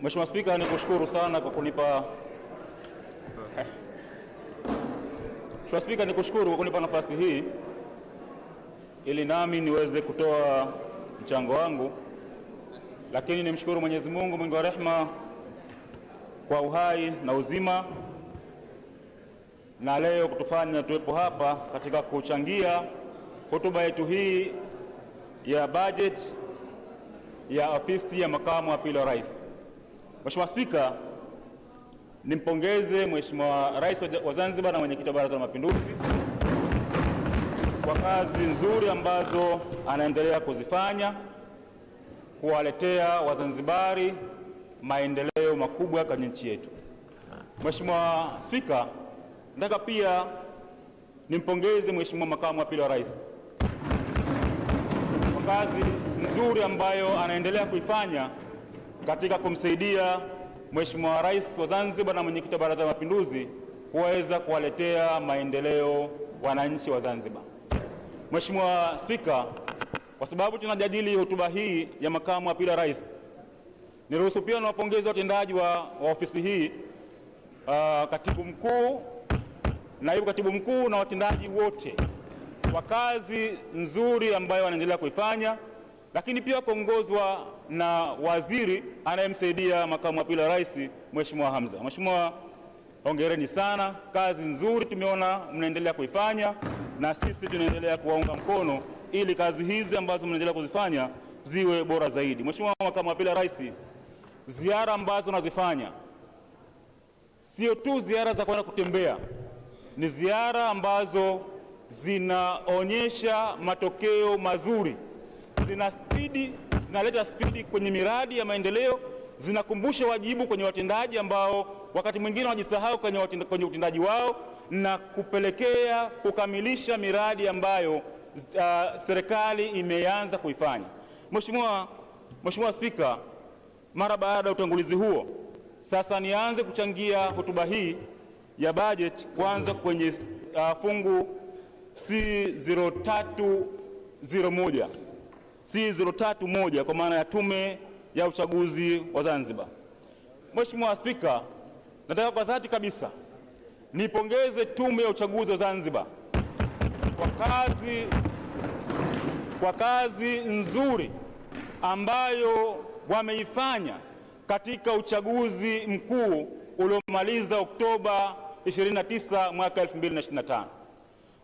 Mheshimiwa Spika, nikushukuru sana kwa kunipa nafasi hii ili nami niweze kutoa mchango wangu, lakini nimshukuru Mwenyezi Mungu mwingi wa rehema kwa uhai na uzima na leo kutufanya tuwepo hapa katika kuchangia hotuba yetu hii ya bajeti ya ofisi ya makamu wa pili wa rais. Mheshimiwa Spika, nimpongeze Mheshimiwa Rais wa Zanzibar na mwenyekiti wa Baraza la Mapinduzi kwa kazi nzuri ambazo anaendelea kuzifanya kuwaletea Wazanzibari maendeleo makubwa kwenye nchi yetu. Mheshimiwa Spika, nataka pia nimpongeze Mheshimiwa makamu wa pili wa rais kwa kazi nzuri ambayo anaendelea kuifanya katika kumsaidia Mheshimiwa Rais wa Zanzibar na mwenyekiti wa Baraza la Mapinduzi kuweza kuwaletea maendeleo wananchi wa Zanzibar. Mheshimiwa Spika, kwa sababu tunajadili hotuba hii ya makamu wa pili wa rais, niruhusu pia niwapongeze watendaji wa ofisi hii, katibu mkuu, naibu katibu mkuu na watendaji wote kwa kazi nzuri ambayo wanaendelea kuifanya, lakini pia kuongozwa na waziri anayemsaidia makamu wa pili wa rais, Mheshimiwa Hamza. Mheshimiwa, hongereni sana, kazi nzuri tumeona mnaendelea kuifanya na sisi tunaendelea kuwaunga mkono ili kazi hizi ambazo mnaendelea kuzifanya ziwe bora zaidi. Mheshimiwa makamu wa pili wa rais, ziara ambazo nazifanya sio tu ziara za kwenda kutembea, ni ziara ambazo zinaonyesha matokeo mazuri, zinaleta spidi kwenye miradi ya maendeleo, zinakumbusha wajibu kwenye watendaji ambao wakati mwingine wajisahau kwenye utendaji wao na kupelekea kukamilisha miradi ambayo serikali imeanza kuifanya. Mheshimiwa Spika, mara baada ya utangulizi huo, sasa nianze kuchangia hotuba hii ya bajeti kwanza kwenye fungu C0301 kwa maana ya Tume ya Uchaguzi wa Zanzibar. Mheshimiwa Spika, nataka kwa dhati kabisa nipongeze Tume ya Uchaguzi wa Zanzibar kwa kazi nzuri ambayo wameifanya katika uchaguzi mkuu uliomaliza Oktoba 29 mwaka 2025.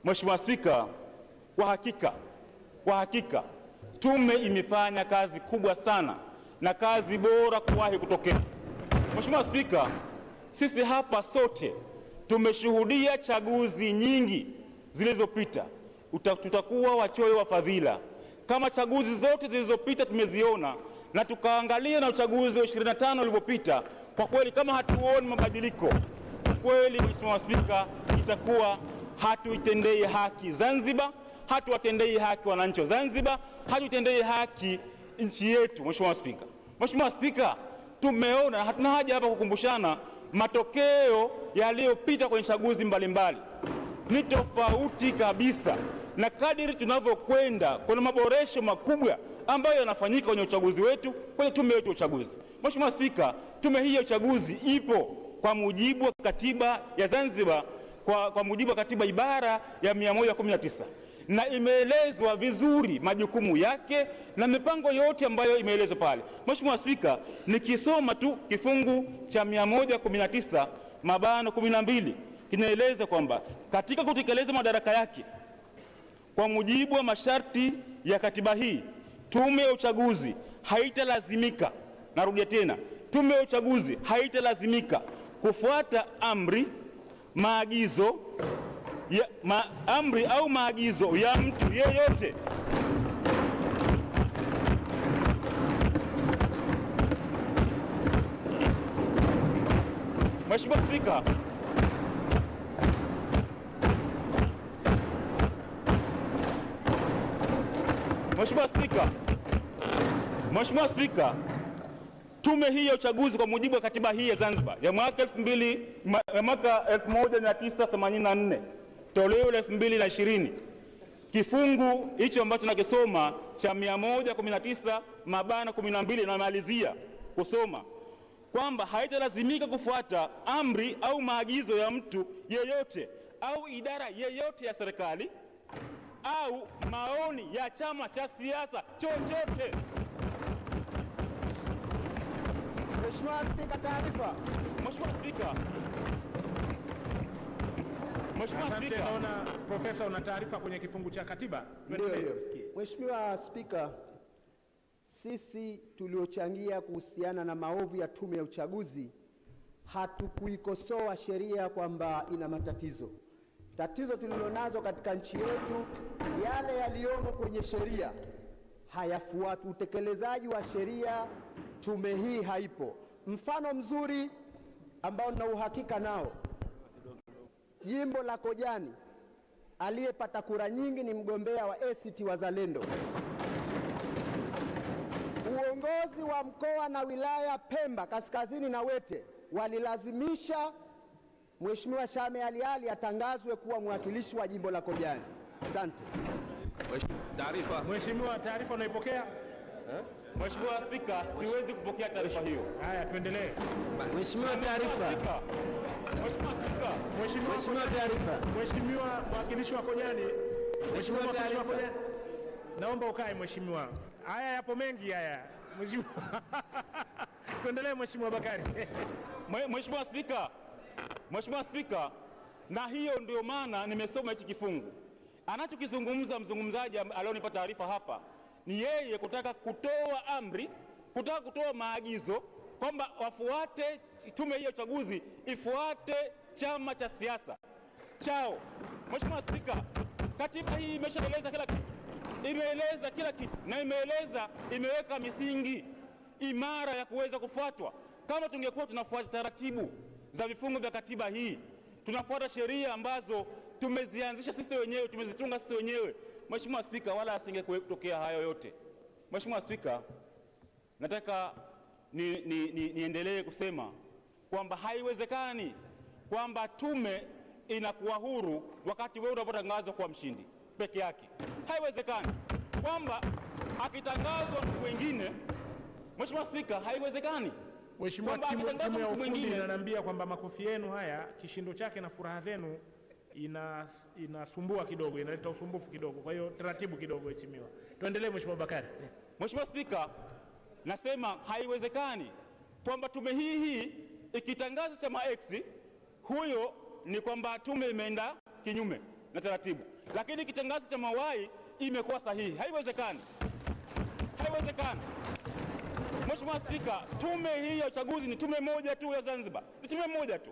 Mheshimiwa Spika, kwa hakika tume imefanya kazi kubwa sana na kazi bora kuwahi kutokea. Mheshimiwa Spika, sisi hapa sote tumeshuhudia chaguzi nyingi zilizopita. Tutakuwa wachoyo wa fadhila kama chaguzi zote zilizopita tumeziona na tukaangalia na uchaguzi wa 25 ulivyopita. Kwa kweli kama hatuoni mabadiliko, kweli Mheshimiwa Spika, itakuwa hatuitendei haki Zanzibar, hatuwatendei haki wananchi wa Zanzibar, hatuitendei haki nchi yetu. Mheshimiwa Spika, tumeona, hatuna haja hapa kukumbushana matokeo yaliyopita kwenye chaguzi mbalimbali ni tofauti kabisa, na kadiri tunavyokwenda kuna maboresho makubwa ambayo yanafanyika kwenye uchaguzi wetu, kwenye tume yetu ya uchaguzi. Mheshimiwa Spika, tume hii ya uchaguzi ipo kwa mujibu wa katiba ya Zanzibar, kwa mujibu wa katiba ibara ya 119, na imeelezwa vizuri majukumu yake na mipango yote ambayo imeelezwa pale. Mheshimiwa Spika, nikisoma tu kifungu cha 119(12) kinaeleza kwamba katika kutekeleza madaraka yake kwa mujibu wa masharti ya katiba hii, tume ya uchaguzi haitalazimika, narudia tena, tume ya uchaguzi haitalazimika kufuata amri au maagizo ya mtu yeyote Mheshimiwa Spika, Mheshimiwa Spika, tume hii ya uchaguzi kwa mujibu wa katiba hii ya Zanzibar ya mwaka 1984 toleo la 2020, kifungu hicho ambacho nakisoma cha 119(12) namalizia kusoma kwamba haitalazimika kufuata amri au maagizo ya mtu yeyote au idara yeyote ya serikali au maoni ya chama cha siasa chochote. Mheshimiwa Spika, taarifa. Mheshimiwa Spika. Mheshimiwa Spika, naona Profesa una taarifa kwenye kifungu cha katiba. Mheshimiwa Spika, sisi tuliochangia kuhusiana na maovu ya tume ya uchaguzi hatukuikosoa sheria kwamba ina matatizo. Tatizo tulilonazo katika nchi yetu, yale yaliyomo kwenye sheria hayafuati. Utekelezaji wa sheria, tume hii haipo. Mfano mzuri ambao na uhakika nao, jimbo la Kojani, aliyepata kura nyingi ni mgombea wa ACT Wazalendo. Uongozi wa mkoa na wilaya Pemba Kaskazini na Wete walilazimisha Mheshimiwa Shame Ali atangazwe kuwa mwakilishi wa jimbo la Kojani. Asante. Taarifa. Mheshimiwa, taarifa unaipokea? Mheshimiwa Spika, siwezi kupokea taarifa hiyo. Haya, tuendelee. Mheshimiwa, taarifa. Mheshimiwa Spika. Mheshimiwa, taarifa. Mheshimiwa mwakilishi wa Kojani. Mheshimiwa, taarifa. Naomba ukae Mheshimiwa. Haya yapo mengi haya. Mheshimiwa. Tuendelee Mheshimiwa Bakari. Mheshimiwa Spika. Mheshimiwa Spika, na hiyo ndio maana nimesoma hichi kifungu. Anachokizungumza mzungumzaji alionipa taarifa hapa ni yeye kutaka kutoa amri, kutaka kutoa maagizo kwamba wafuate tume hiyo uchaguzi ifuate chama cha siasa chao. Mheshimiwa Spika, katiba hii imeshaeleza kila kitu. Imeeleza kila kitu na imeweka misingi imara ya kuweza kufuatwa. Kama tungekuwa tunafuata taratibu za vifungu vya katiba hii, tunafuata sheria ambazo tumezianzisha sisi wenyewe, tumezitunga sisi wenyewe, Mheshimiwa Spika, wala asingekutokea hayo yote. Mheshimiwa Spika, nataka niendelee kusema kwamba haiwezekani kwamba tume inakuwa huru wakati wewe unapotangazwa kuwa mshindi peke yake. Haiwezekani kwamba akitangazwa mtu mwingine. Mheshimiwa Spika, haiwezekani. Mheshimiwa, timu ya ufundi inaniambia kwamba makofi yenu haya, kishindo chake na furaha zenu inasumbua kidogo, inaleta usumbufu kidogo. Kwa hiyo taratibu kidogo Mheshimiwa. Tuendelee Mheshimiwa Bakari. Mheshimiwa Spika, nasema haiwezekani kwamba tume hii ikitangaza chama X, huyo ni kwamba tume imeenda kinyume na taratibu, lakini ikitangaza chama Y imekuwa sahihi. Haiwezekani. Haiwezekani. Mheshimiwa Spika, tume hii ya uchaguzi ni tume moja tu ya Zanzibar. Ni tume moja tu.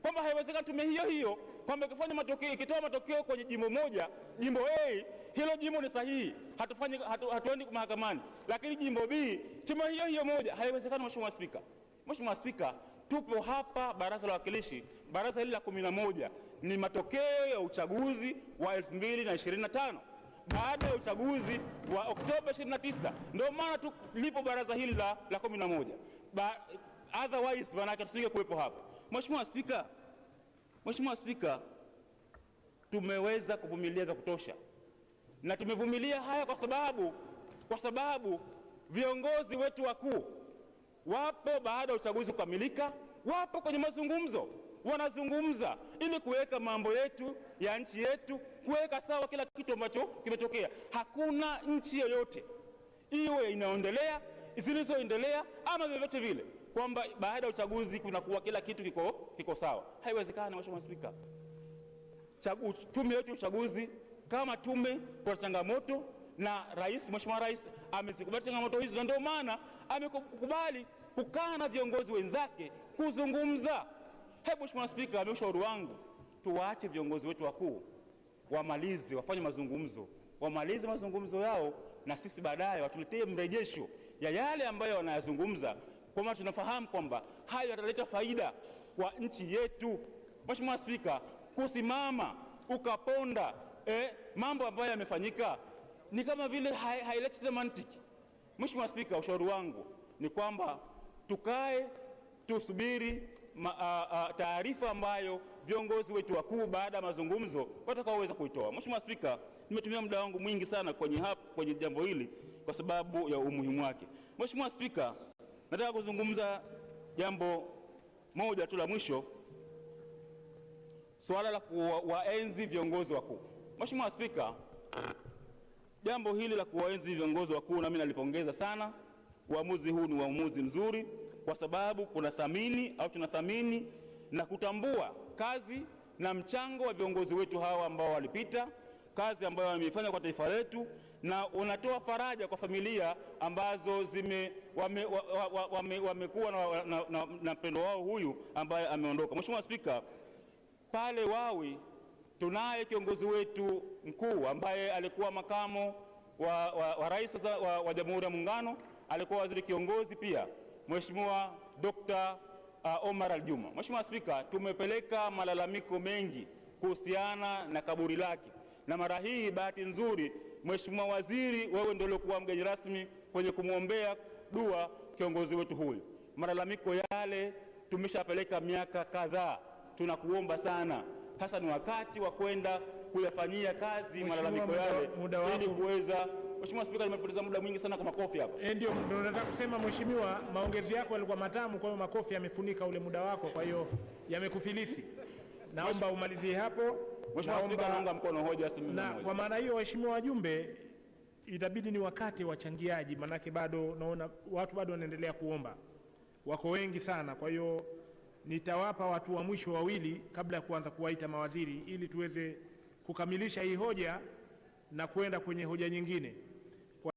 Kwamba haiwezekani tume hiyo kwamba ikifanya matokeo, ikitoa matokeo kwenye jimbo moja, jimbo A, hilo jimbo ni sahihi, hatuendi mahakamani. Lakini jimbo B, tume hiyo moja, haiwezekani Mheshimiwa Spika. Mheshimiwa Spika, tupo hapa Baraza la Wawakilishi, baraza hili la 11 ni matokeo ya uchaguzi wa 2025. Baada ya uchaguzi wa Oktoba 29, ndio maana tulipo baraza hili la 11. Otherwise manake tusinge kuwepo hapa. Mheshimiwa Spika, tumeweza kuvumilia vya kutosha, na tumevumilia haya kwa sababu viongozi wetu wakuu wapo baada ya uchaguzi kukamilika, wapo kwenye mazungumzo, wanazungumza ili kuweka mambo yetu ya nchi yetu, kuweka sawa kila kitu ambacho kimetokea. Hakuna nchi yoyote iwe inaendelea, zilizoendelea ama vyovyote vile kwamba baada ya uchaguzi kunakuwa kila kitu kiko sawa. Haiwezekani Mheshimiwa Spika. Tume yetu uchaguzi kama tume kwa changamoto, na Mheshimiwa Rais amezikubali changamoto hizo, na ndio maana amekubali kukaa na viongozi wenzake kuzungumza. Hebu Mheshimiwa Spika, ushauri wangu tuwaache viongozi wetu wakuu wafanye mazungumzo, wamalize mazungumzo yao, na sisi baadaye watuletee mrejesho ya yale ambayo wanayazungumza, kwamba tunafahamu kwamba hayo yataleta faida kwa nchi yetu. Mheshimiwa Spika, kusimama ukaponda mambo ambayo yamefanyika ni kama vile haileti mantiki. Mheshimiwa Spika, ushauri wangu ni kwamba tukae tusubiri taarifa ambayo viongozi wetu wakuu baada ya mazungumzo watakaoweza kuitoa. Mheshimiwa Spika, nimetumia muda wangu mwingi sana kwenye jambo hili kwa sababu ya umuhimu wake. Mheshimiwa Spika, nataka kuzungumza jambo moja tu la mwisho, suala la kuwaenzi viongozi wakuu. Mheshimiwa Spika, jambo hili la kuwaenzi viongozi wakuu na mimi nalipongeza sana. Uamuzi huu ni uamuzi mzuri kwa sababu tunathamini na kutambua kazi na mchango wa viongozi wetu hawa ambao walipita, kazi ambayo wameifanya kwa taifa letu, na unatoa faraja kwa familia ambazo wamekuwa na mpendo wao huyu ambaye ameondoka. Mheshimiwa Spika, pale Wawi tunaye kiongozi wetu mkuu ambaye alikuwa makamo wa rais wa Jamhuri ya Muungano, alikuwa waziri kiongozi pia, Mheshimiwa Dr. Omar Aljuma. Mheshimiwa Spika, tumepeleka malalamiko mengi kuhusiana na kaburi lake, na mara hii bahati nzuri Mheshimiwa Waziri, wewe ndio uliokuwa mgeni rasmi kwenye kumwombea dua kiongozi wetu huyu. Malalamiko yale tumeshapeleka miaka kadhaa, tunakuomba sana sasa ni wakati wa kwenda kuyafanyia kazi malalamiko yale ili kuweza. Mheshimiwa Spika, nimepoteza muda mwingi sana kwa makofi hapa. Ndio nataka kusema Mheshimiwa, maongezi yako yalikuwa matamu, kwa hiyo makofi yamefunika ule muda wako, kwa hiyo yamekufilisi. Naomba umalizie hapo. Mheshimiwa Spika, naunga mkono hoja na kwa maana hiyo, waheshimiwa wajumbe, itabidi ni wakati wachangiaji, manake bado naona watu bado wanaendelea kuomba, wako wengi sana. Kwa hiyo nitawapa watu wa mwisho wawili kabla ya kuanza kuwaita mawaziri ili tuweze kukamilisha hii hoja na kwenda kwenye hoja nyingine.